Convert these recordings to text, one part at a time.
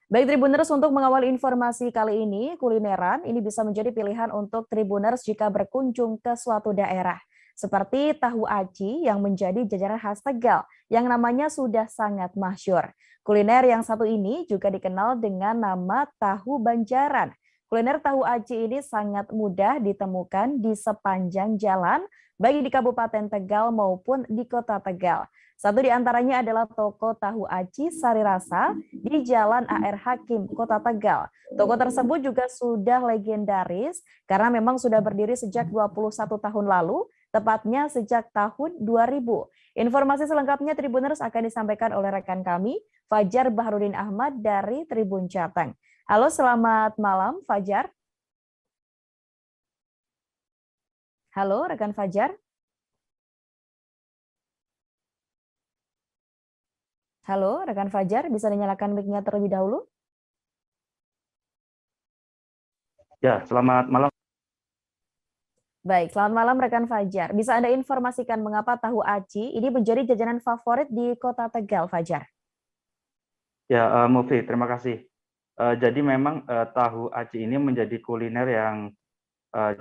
Baik Tribuners, untuk mengawal informasi kali ini, kulineran ini bisa menjadi pilihan untuk Tribuners jika berkunjung ke suatu daerah. Seperti tahu aci yang menjadi jajanan khas Tegal, yang namanya sudah sangat masyhur. Kuliner yang satu ini juga dikenal dengan nama tahu Banjaran. Kuliner tahu aci ini sangat mudah ditemukan di sepanjang jalan, baik di Kabupaten Tegal maupun di Kota Tegal. Satu di antaranya adalah toko tahu aci Sari Rasa di Jalan AR Hakim, Kota Tegal. Toko tersebut juga sudah legendaris karena memang sudah berdiri sejak 21 tahun lalu, tepatnya sejak tahun 2000. Informasi selengkapnya Tribuners akan disampaikan oleh rekan kami, Fajar Baharudin Ahmad dari Tribun Jateng. Halo, selamat malam Fajar. Halo, rekan Fajar. Halo, rekan Fajar, bisa dinyalakan mic-nya terlebih dahulu? Ya, selamat malam. Baik, selamat malam rekan Fajar. Bisa Anda informasikan mengapa tahu aci ini menjadi jajanan favorit di Kota Tegal, Fajar? Ya, Mufti, terima kasih. Jadi memang tahu aci ini menjadi kuliner yang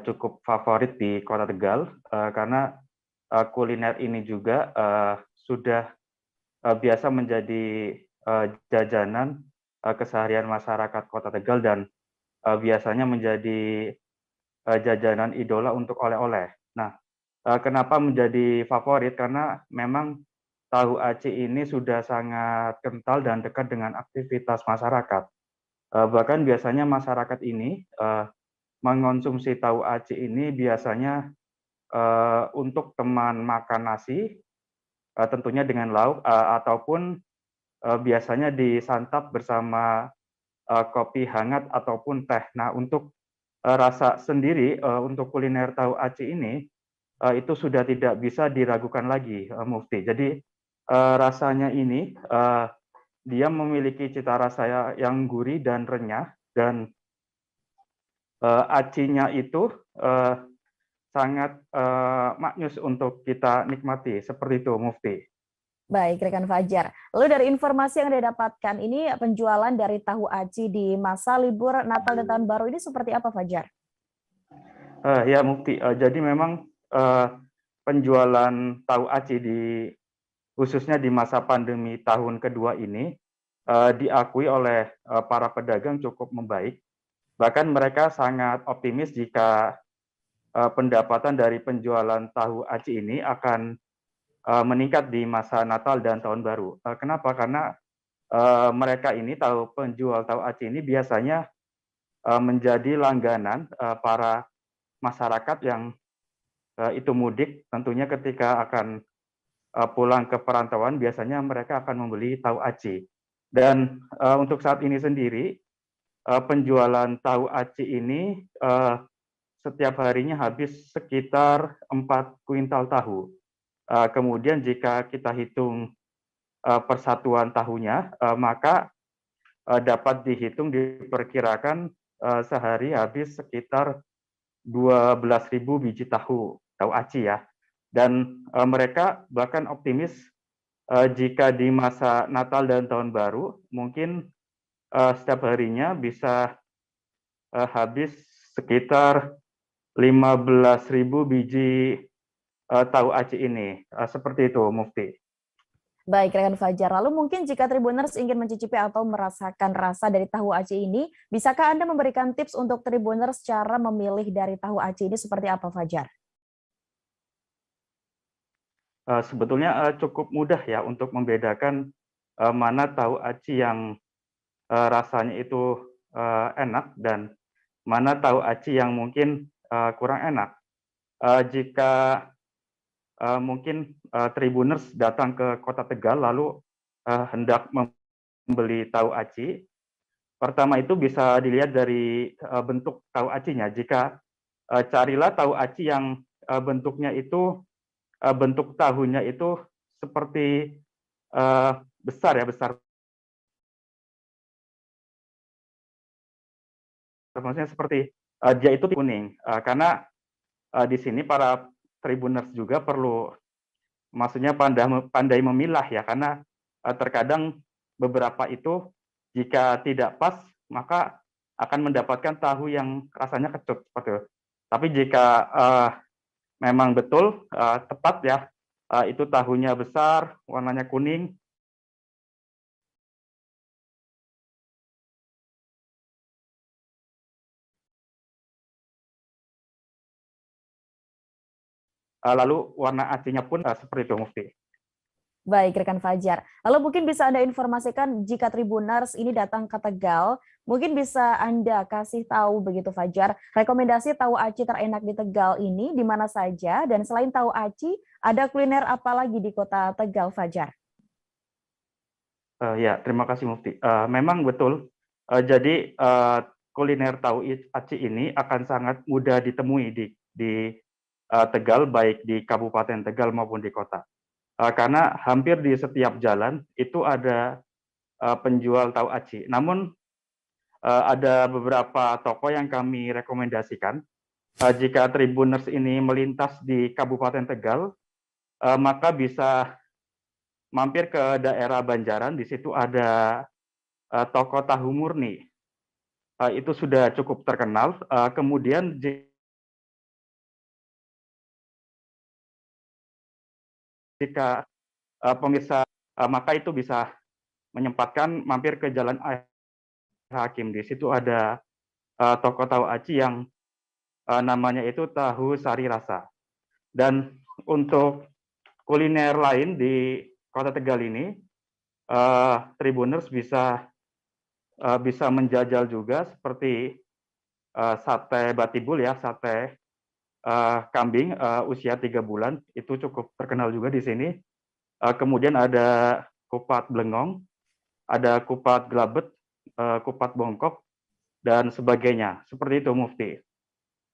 cukup favorit di Kota Tegal karena kuliner ini juga sudah biasa menjadi jajanan keseharian masyarakat Kota Tegal dan biasanya menjadi jajanan idola untuk oleh-oleh. Nah, kenapa menjadi favorit? Karena memang tahu aci ini sudah sangat kental dan dekat dengan aktivitas masyarakat. Bahkan biasanya masyarakat ini mengonsumsi tahu aci ini biasanya untuk teman makan nasi, tentunya dengan lauk, ataupun biasanya disantap bersama kopi hangat ataupun teh. Nah, untuk rasa sendiri untuk kuliner tahu aci ini itu sudah tidak bisa diragukan lagi, Mufti. Jadi rasanya ini dia memiliki cita rasa yang gurih dan renyah, dan acinya itu sangat maknyus untuk kita nikmati, seperti itu, Mufti. Baik, rekan Fajar. Lalu dari informasi yang Anda dapatkan, ini penjualan dari tahu aci di masa libur Natal dan Tahun Baru ini seperti apa, Fajar? Ya, Mufti. Jadi memang penjualan tahu aci khususnya di masa pandemi tahun kedua ini diakui oleh para pedagang cukup membaik. Bahkan mereka sangat optimis jika pendapatan dari penjualan tahu aci ini akan meningkat di masa Natal dan Tahun Baru. Kenapa? Karena mereka ini penjual tahu aci ini biasanya menjadi langganan para masyarakat yang itu mudik, tentunya ketika akan pulang ke perantauan, biasanya mereka akan membeli tahu aci. Dan untuk saat ini sendiri, penjualan tahu aci ini setiap harinya habis sekitar 4 kuintal tahu. Kemudian jika kita hitung persatuan tahunya, maka dapat dihitung diperkirakan sehari habis sekitar 12.000 biji tahu aci ya. Dan mereka bahkan optimis jika di masa Natal dan Tahun Baru mungkin setiap harinya bisa habis sekitar 15.000 biji tahu aci ini. Seperti itu, Mufti. Baik, rekan Fajar. Lalu mungkin jika Tribuners ingin mencicipi atau merasakan rasa dari tahu aci ini, bisakah Anda memberikan tips untuk Tribuners cara memilih dari tahu aci ini seperti apa, Fajar? Sebetulnya cukup mudah ya untuk membedakan mana tahu aci yang rasanya itu enak dan mana tahu aci yang mungkin kurang enak. Jika mungkin Tribuners datang ke Kota Tegal lalu hendak membeli tahu aci, pertama itu bisa dilihat dari bentuk tahu acinya. Jika carilah tahu aci yang bentuknya itu bentuk tahunya itu seperti besar ya, besar. Maksudnya seperti dia itu kuning, karena di sini para Tribuners juga perlu, maksudnya pandai memilah ya, karena terkadang beberapa itu Jika tidak pas, maka akan mendapatkan tahu yang rasanya kecut seperti itu. Tapi jika memang betul tepat ya, itu tahunya besar, warnanya kuning. Lalu warna acinya pun seperti itu, Mufti. Baik, rekan Fajar. Lalu mungkin bisa Anda informasikan jika Tribuners ini datang ke Tegal, mungkin bisa Anda kasih tahu begitu Fajar, rekomendasi tahu aci terenak di Tegal ini di mana saja, dan selain tahu aci, ada kuliner apa lagi di kota Tegal, Fajar? Ya, terima kasih Mufti. Memang betul. Jadi kuliner tahu aci ini akan sangat mudah ditemui di Tegal, baik di Kabupaten Tegal maupun di kota. Karena hampir di setiap jalan itu ada penjual tahu aci. Namun ada beberapa toko yang kami rekomendasikan. Jika Tribuners ini melintas di Kabupaten Tegal, maka bisa mampir ke daerah Banjaran. Di situ ada toko tahu murni. Itu sudah cukup terkenal. Kemudian jika pemirsa, maka itu bisa menyempatkan mampir ke Jalan Hakim. Di situ ada toko tahu aci yang namanya itu tahu sari rasa. Dan untuk kuliner lain di Kota Tegal ini, Tribuners bisa menjajal juga seperti sate batibul ya, sate kambing usia 3 bulan, itu cukup terkenal juga di sini. Kemudian ada kupat blengong, ada kupat gelabet, kupat bongkok, dan sebagainya. Seperti itu, Mufti.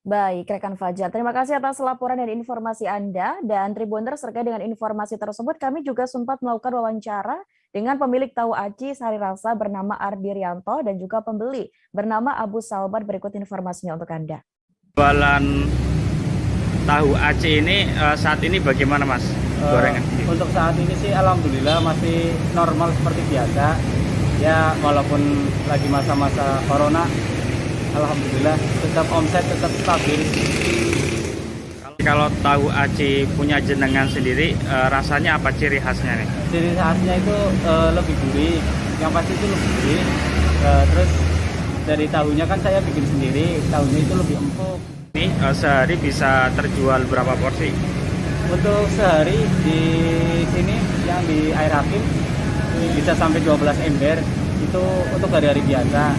Baik, rekan Fajar. Terima kasih atas laporan dan informasi Anda. Dan Tribuners, terkait dengan informasi tersebut, kami juga sempat melakukan wawancara dengan pemilik tahu aci sari rasa bernama Ardi Rianto dan juga pembeli bernama Abu Salman. Berikut informasinya untuk Anda. Jualan tahu aci ini saat ini bagaimana, Mas? Gorengan untuk saat ini sih alhamdulillah masih normal seperti biasa ya, walaupun lagi masa-masa corona, alhamdulillah tetap omset tetap stabil. Kalau tahu aci punya jenengan sendiri, rasanya apa ciri khasnya nih? Ciri khasnya itu lebih gurih, yang pasti itu lebih gurih. Terus dari tahunya kan saya bikin sendiri, tahunya itu lebih empuk. Ini sehari bisa terjual berapa porsi? Untuk sehari di sini yang di Air Hakim bisa sampai 12 ember, itu untuk hari-hari biasa.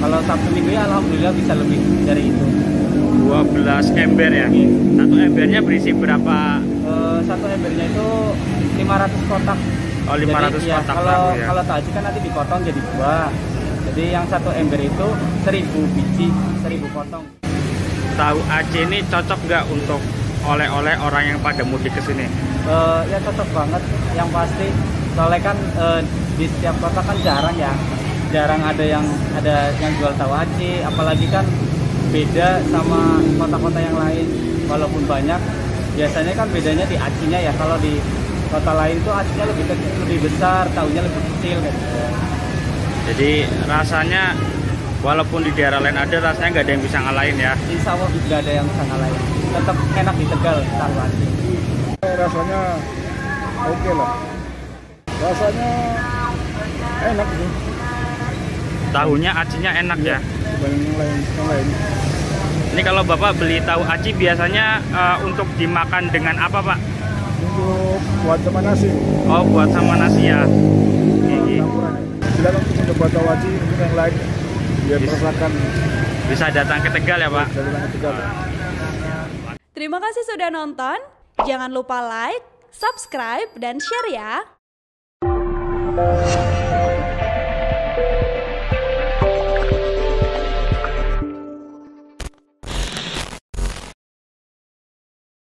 Kalau Sabtu Minggu ya alhamdulillah bisa lebih dari itu. 12 ember ya? Satu embernya berisi berapa? Satu embernya itu 500 kotak. Oh, 500 jadi, kotak ya, ya? Kalau tahu kan nanti dipotong jadi 2. Jadi yang satu ember itu 1000 biji, 1000 potong. Tahu aci ini cocok nggak untuk oleh-oleh orang yang pada mudik ke sini? Ya cocok banget, yang pasti. Soalnya kan di setiap kota kan jarang ada yang jual tahu aci, apalagi kan beda sama kota-kota yang lain. Walaupun banyak, biasanya kan bedanya di acinya ya. Kalau di kota lain tuh acinya lebih besar, tahunya lebih kecil gitu. Jadi rasanya walaupun di daerah lain ada, rasanya nggak ada yang bisa ngalahin ya? Insya Allah nggak ada yang bisa ngalahin. Tetap enak di Tegal tahu aci. Rasanya oke lah. Rasanya enak sih. Tahunya acinya enak ya? Dibanding yang lain. Ini kalau Bapak beli tahu aci biasanya untuk dimakan dengan apa, Pak? Untuk buat sama nasi. Oh, buat sama nasi ya? Campurannya. Silakan untuk buat tahu aci, mungkin yang lain biar merasakan. Bisa datang ke Tegal ya, Pak? Bisa datang ke Tegal. Terima kasih sudah nonton. Jangan lupa like, subscribe, dan share ya.